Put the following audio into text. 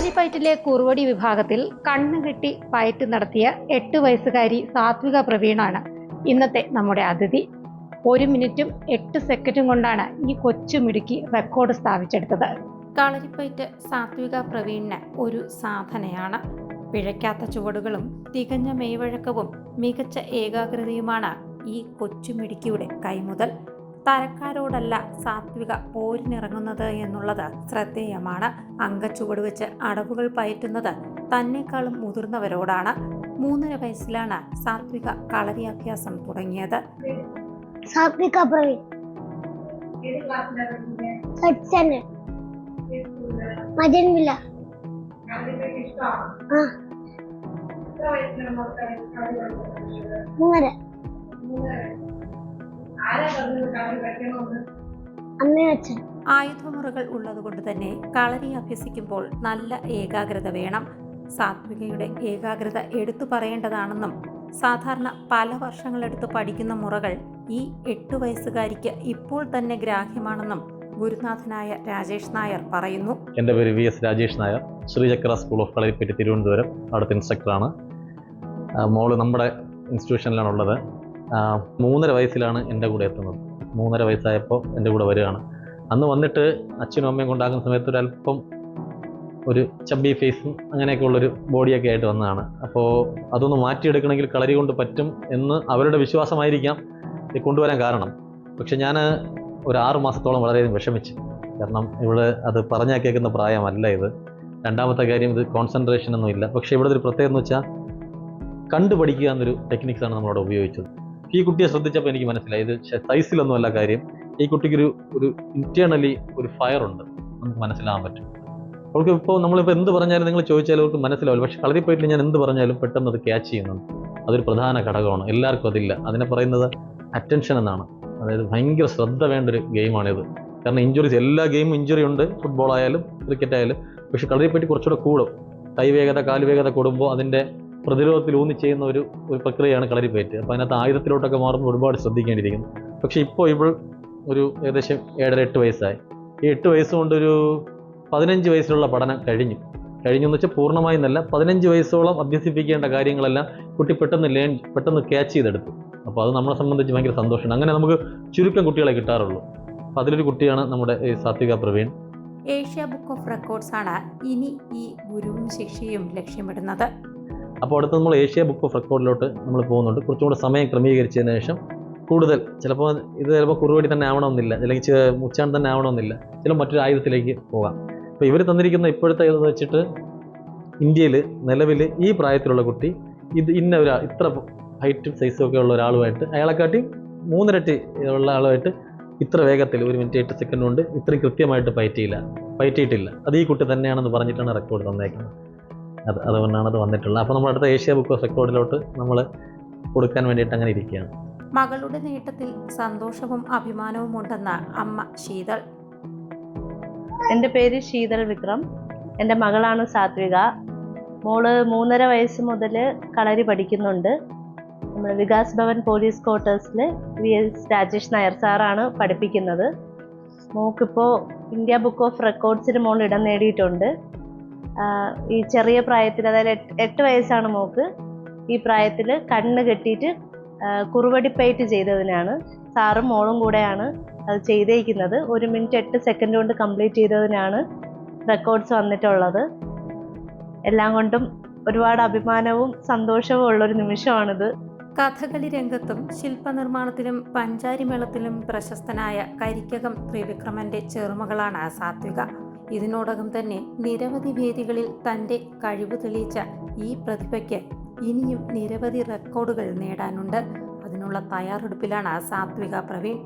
കളരിപ്പയറ്റിലെ കുറുവടി വിഭാഗത്തിൽ കണ്ണുകെട്ടി പയറ്റ് നടത്തിയ 8 വയസ്സുകാരി സാത്വിക പ്രവീണാണ് ഇന്നത്തെ നമ്മുടെ അതിഥി. 1 മിനിറ്റും 8 സെക്കൻഡും കൊണ്ടാണ് ഈ കൊച്ചുമിടുക്കി റെക്കോർഡ് സ്ഥാപിച്ചെടുത്തത്. കളരിപ്പയറ്റ് സാത്വിക പ്രവീണിന് ഒരു സാധനയാണ്. പിഴയ്ക്കാത്ത ചുവടുകളും തികഞ്ഞ മെയ്വഴക്കവും മികച്ച ഏകാഗ്രതയുമാണ് ഈ കൊച്ചുമിടുക്കിയുടെ കൈമുതൽ. തരക്കാരോടല്ല സാത്വിക പോരിനിറങ്ങുന്നത് എന്നുള്ളത് ശ്രദ്ധേയമാണ്. അങ്കച്ചുവട് വെച്ച് അടവുകൾ പയറ്റുന്നത് തന്നെക്കാളും മുതിർന്നവരോടാണ്. 3.5 വയസ്സിലാണ് സാത്വിക കളരി അഭ്യാസം തുടങ്ങിയത്. ആയുധമുറകൾ ഉള്ളതുകൊണ്ട് തന്നെ കളരി അഭ്യസിക്കുമ്പോൾ നല്ല ഏകാഗ്രത വേണം. സാത്വികയുടെ ഏകാഗ്രത എടുത്തു പറയേണ്ടതാണെന്നും സാധാരണ പല വർഷങ്ങളെടുത്ത് പഠിക്കുന്ന മുറകൾ ഈ 8 വയസ്സുകാരിക്ക് ഇപ്പോൾ തന്നെ ഗ്രാഹ്യമാണെന്നും ഗുരുനാഥനായ രാജേഷ് നായർ പറയുന്നു. എൻ്റെ പേര് VS Rajesh Nair, Sri Chakra school of Kalaripayattu Thiruvananthapuram, അവിടുത്തെ ഇൻസ്ട്രക്ടറാണ്. മോള് നമ്മുടെ ഇൻസ്റ്റിറ്റ്യൂഷനിലാണുള്ളത്. 3.5 വയസ്സിലാണ് എൻ്റെ കൂടെ എത്തുന്നത്. 3.5 വയസ്സായപ്പോൾ എൻ്റെ കൂടെ വരികയാണ്. അന്ന് വന്നിട്ട് അച്ഛനും അമ്മയും കൊണ്ടാക്കുന്ന സമയത്ത് ഒരല്പം ഒരു ചബ്ബി ഫേസും അങ്ങനെയൊക്കെ ഉള്ളൊരു ബോഡിയൊക്കെ ആയിട്ട് വന്നതാണ്. അപ്പോൾ അതൊന്ന് മാറ്റിയെടുക്കണമെങ്കിൽ കളരി കൊണ്ട് പറ്റും എന്ന് അവരുടെ വിശ്വാസമായിരിക്കാം കൊണ്ടുവരാൻ കാരണം. പക്ഷെ ഞാൻ ഒരു 6 മാസത്തോളം വളരെയധികം വിഷമിച്ചു. കാരണം ഇവിടെ അത് പറഞ്ഞാൽ കേൾക്കുന്ന പ്രായമല്ല ഇത്. രണ്ടാമത്തെ കാര്യം, ഇത് കോൺസെൻട്രേഷൻ ഒന്നും ഇല്ല. പക്ഷേ ഇവിടെ ഒരു പ്രത്യേകത എന്ന് വെച്ചാൽ കണ്ടുപഠിക്കുക എന്നൊരു ടെക്നിക്സാണ് നമ്മളവിടെ ഉപയോഗിച്ചത്. ഈ കുട്ടിയെ ശ്രദ്ധിച്ചപ്പോൾ എനിക്ക് മനസ്സിലായി ഇത് സൈസിലൊന്നുമല്ല കാര്യം. ഈ കുട്ടിക്ക് ഒരു ഇന്റേണലി ഒരു ഫയർ ഉണ്ട്, നമുക്ക് മനസ്സിലാകാൻ പറ്റും. അവൾക്ക് ഇപ്പോൾ നമ്മളിപ്പോൾ എന്ത് പറഞ്ഞാലും നിങ്ങൾ ചോദിച്ചാലും അവർക്ക് മനസ്സിലാവില്ല. പക്ഷേ കളരിപ്പയറ്റിൽ ഞാൻ എന്ത് പറഞ്ഞാലും പെട്ടെന്ന് അത് ക്യാച്ച് ചെയ്യുന്നുണ്ട്. അതൊരു പ്രധാന ഘടകമാണ്. എല്ലാവർക്കും അതില്ല. അതിനെ പറയുന്നത് അറ്റൻഷൻ എന്നാണ്. അതായത് ഭയങ്കര ശ്രദ്ധ വേണ്ട ഒരു ഗെയിമാണിത്. കാരണം ഇഞ്ചുറീസ്, എല്ലാ ഗെയിമും ഇഞ്ചുറി ഉണ്ട്, ഫുട്ബോൾ ആയാലും ക്രിക്കറ്റ് ആയാലും. പക്ഷേ കളരിപ്പയറ്റ് കുറച്ചുകൂടെ കൂടും. കൈവേഗത കാലുവേഗത കൂടുമ്പോൾ അതിൻ്റെ പ്രതിരോധത്തിൽ ഊന്നി ചെയ്യുന്ന ഒരു പ്രക്രിയയാണ് കളരിപ്പയറ്റ്. അപ്പോൾ അതിനകത്ത് ആയുധത്തിലോട്ടൊക്കെ മാറുമ്പോൾ ഒരുപാട് ശ്രദ്ധിക്കേണ്ടിയിരിക്കുന്നു. പക്ഷേ ഇപ്പോൾ ഒരു ഏകദേശം 7.5-8 വയസ്സായി. ഈ 8 വയസ്സ് കൊണ്ടൊരു 15 വയസ്സിലുള്ള പഠനം കഴിഞ്ഞു എന്ന് വെച്ചാൽ പൂർണ്ണമായി എന്നല്ല, 15 വയസ്സോളം അഭ്യസിപ്പിക്കേണ്ട കാര്യങ്ങളെല്ലാം കുട്ടി പെട്ടെന്ന് ക്യാച്ച് ചെയ്തെടുത്തു. അപ്പോൾ അത് നമ്മളെ സംബന്ധിച്ച് ഭയങ്കര സന്തോഷമാണ്. അങ്ങനെ നമുക്ക് ചുരുക്കം കുട്ടികളെ കിട്ടാറുള്ളൂ. അപ്പോൾ അതിലൊരു കുട്ടിയാണ് നമ്മുടെ Sathvika Praveen. Asia book of records ആണ് ഇനി ഈ ഗുരുവും ശിക്ഷയും ലക്ഷ്യമിടുന്നത്. അപ്പോൾ അടുത്ത് നമ്മൾ ഏഷ്യ ബുക്ക് ഓഫ് റെക്കോർഡിലോട്ട് നമ്മൾ പോകുന്നുണ്ട്. കുറച്ചും കൂടെ സമയം ക്രമീകരിച്ചതിന് ശേഷം കൂടുതൽ ചിലപ്പോൾ കുറുവടി തന്നെ ആവണമെന്നില്ല, അല്ലെങ്കിൽ മുച്ചാൻ തന്നെ ആവണമെന്നില്ല, ചില മറ്റൊരു ആയുധത്തിലേക്ക് പോകാം. അപ്പോൾ ഇവർ തന്നിരിക്കുന്ന ഇപ്പോഴത്തെ ഇത് വെച്ചിട്ട് ഇന്ത്യയിൽ നിലവിൽ ഈ പ്രായത്തിലുള്ള കുട്ടി ഇത്ര ഹൈറ്റും സൈസും ഒക്കെ ഉള്ള ഒരാളുമായിട്ട്, അയാളെക്കാട്ടി 3 ഇരട്ടി ഉള്ള ആളുമായിട്ട് ഇത്ര വേഗത്തിൽ 1 മിനിറ്റ് 8 സെക്കൻഡ് കൊണ്ട് ഇത്രയും കൃത്യമായിട്ട് പയറ്റിയിട്ടില്ല. അത് ഈ കുട്ടി തന്നെയാണെന്ന് പറഞ്ഞിട്ടാണ് റെക്കോർഡ് തന്നേക്കുന്നത്. അതുകൊണ്ടാണ് അത് വന്നിട്ടുള്ളത്. അപ്പോൾ നമ്മുടെ അടുത്ത ഏഷ്യ ബുക്ക് ഓഫ് റെക്കോർഡിലോട്ട് നമ്മൾ കൊടുക്കാൻ വേണ്ടിയിട്ട് അങ്ങനെ ഇരിക്കുകയാണ്. മകളുടെ നേട്ടത്തിൽ സന്തോഷവും അഭിമാനവും ഉണ്ടെന്ന് അമ്മ ശീതൾ. എൻ്റെ പേര് ശീതൾ വിക്രം. എൻ്റെ മകളാണ് സാത്വിക. മോള് 3.5 വയസ്സ് മുതൽ കളരി പഠിക്കുന്നുണ്ട്. നമ്മൾ വികാസ് ഭവൻ പോലീസ് ക്വാർട്ടേഴ്സിൽ VS രാജേഷ് നായർ സാറാണ് പഠിപ്പിക്കുന്നത്. മോൾക്കിപ്പോൾ ഇന്ത്യ ബുക്ക് ഓഫ് റെക്കോർഡ്സിൽ മോൾ ഇടം നേടിയിട്ടുണ്ട്. ഈ ചെറിയ പ്രായത്തിൽ, അതായത് 8 വയസ്സാണ് മോൾക്ക്. ഈ പ്രായത്തിൽ കണ്ണ് കെട്ടിയിട്ട് കുറുവടി പയറ്റ് ചെയ്തതിനാണ്. സാറും മോളും കൂടെയാണ് അത് ചെയ്തേക്കുന്നത്. 1 മിനിറ്റ് 8 സെക്കൻഡ് കൊണ്ട് കംപ്ലീറ്റ് ചെയ്തതിനാണ് റെക്കോർഡ്സ് വന്നിട്ടുള്ളത്. എല്ലാം കൊണ്ടും ഒരുപാട് അഭിമാനവും സന്തോഷവും ഉള്ളൊരു നിമിഷമാണിത്. കഥകളി രംഗത്തും ശില്പനിർമ്മാണത്തിലും പഞ്ചാരിമേളത്തിലും പ്രശസ്തനായ കരിക്കകം ത്രിവിക്രമന്റെ ചെറുമകളാണ് സാത്വിക. ഇതിനോടകം തന്നെ നിരവധി വേദികളിൽ തൻ്റെ കഴിവ് തെളിയിച്ച ഈ പ്രതിഭയ്ക്ക് ഇനിയും നിരവധി റെക്കോർഡുകൾ നേടാനുണ്ട്. അതിനുള്ള തയ്യാറെടുപ്പിലാണ് സാത്വിക പ്രവീൺ.